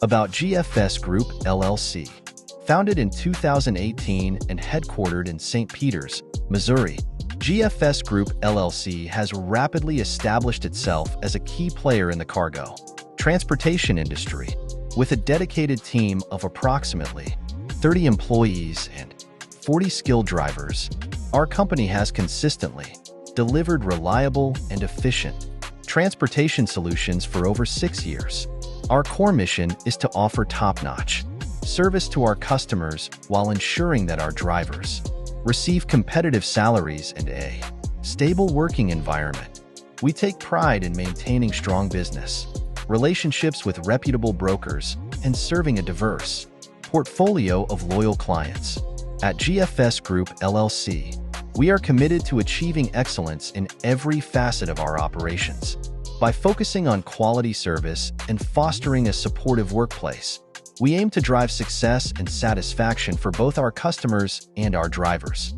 About GFS Group LLC. Founded in 2018 and headquartered in St. Peters, Missouri, GFS Group LLC has rapidly established itself as a key player in the cargo transportation industry. With a dedicated team of approximately 30 employees and 40 skilled drivers, our company has consistently delivered reliable and efficient transportation solutions for over 6 years. Our core mission is to offer top-notch service to our customers while ensuring that our drivers receive competitive salaries and a stable working environment. We take pride in maintaining strong business relationships with reputable brokers and serving a diverse portfolio of loyal clients. At GFS Group LLC, we are committed to achieving excellence in every facet of our operations. By focusing on quality service and fostering a supportive workplace, we aim to drive success and satisfaction for both our customers and our drivers.